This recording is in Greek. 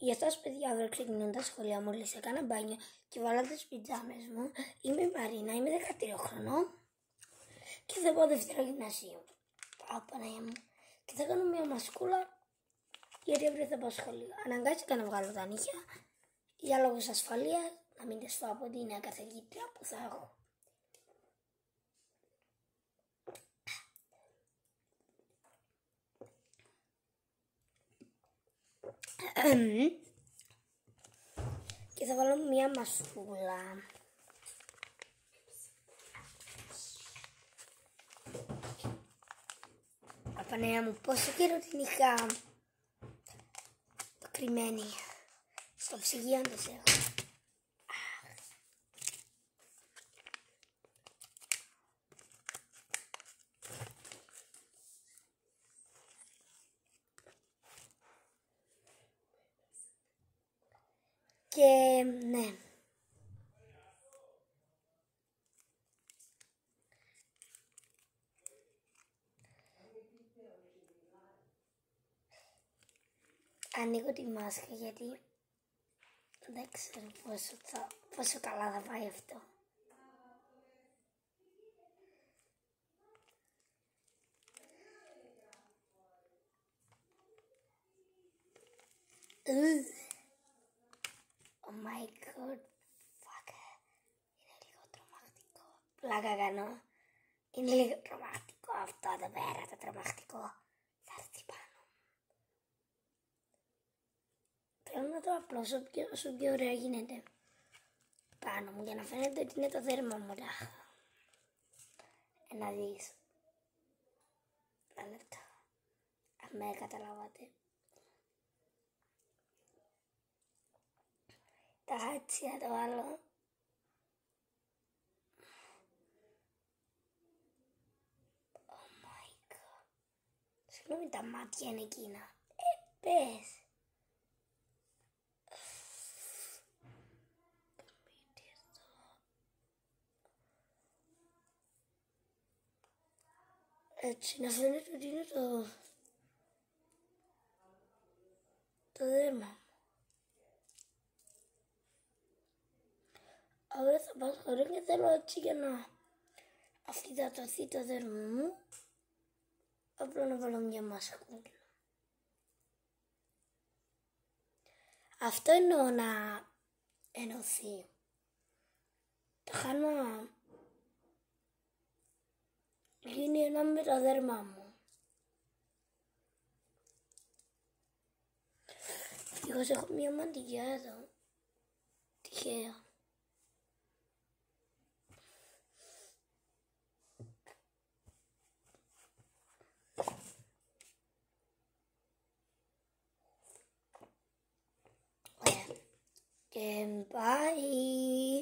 Γεια σας παιδιά, αύριο ξεκινούν τα σχολεία. Μόλις έκανα μπάνιο και βάλα τις πιτζάμες μου. Είμαι η Μαρίνα, είμαι 13 χρονών και θα πάω Δευτέρα γυμνασίου. Παναγία μου. Και θα κάνω μια μασκούλα γιατί αύριο θα πάω σχολείο. Αναγκάστηκα να βγάλω τα νύχια για λόγους ασφαλείας, να μην τις φάω από την νέα καθηγήτρια που θα έχω. Και θα βάλω μια μασούλα. Απανέα μου, πόσο καιρό την είχα κρυμμένη. Στο ψυγείο της έχω. Και ναι. Ανοίγω τη μάσκα γιατί δεν ξέρω πόσο καλά θα πάει αυτό. Oh my god, fuck. Είναι λίγο τρομακτικό. Πλάκα κάνω. Είναι λίγο τρομακτικό αυτό εδώ πέρα, το τρομακτικό. Θα έρθει πάνω. Θέλω να το απλώσω όσο πιο ωραία γίνεται πάνω μου για να φαίνεται ότι είναι το δέρμα μου. Να δεις. Ένα λεπτό. Αν με καταλάβατε. Τα έτσι να το βάλω. Oh my god. Συγγνώμη, τα μάτια είναι εκείνα. Πες. Έτσι να φαίνεται ότι είναι το δέρμα. Αύριο θα πάω σχολείο και θέλω έτσι για να αφυδατωθεί το δέρμα μου. Απλά να βάλω μια μασκούλα. Αυτό εννοώ να ενωθεί. Το χάνω γίνει ένα με το δέρμα μου. Ευτυχώς έχω μια μαντιγιά εδώ. Τυχαία. Και bye.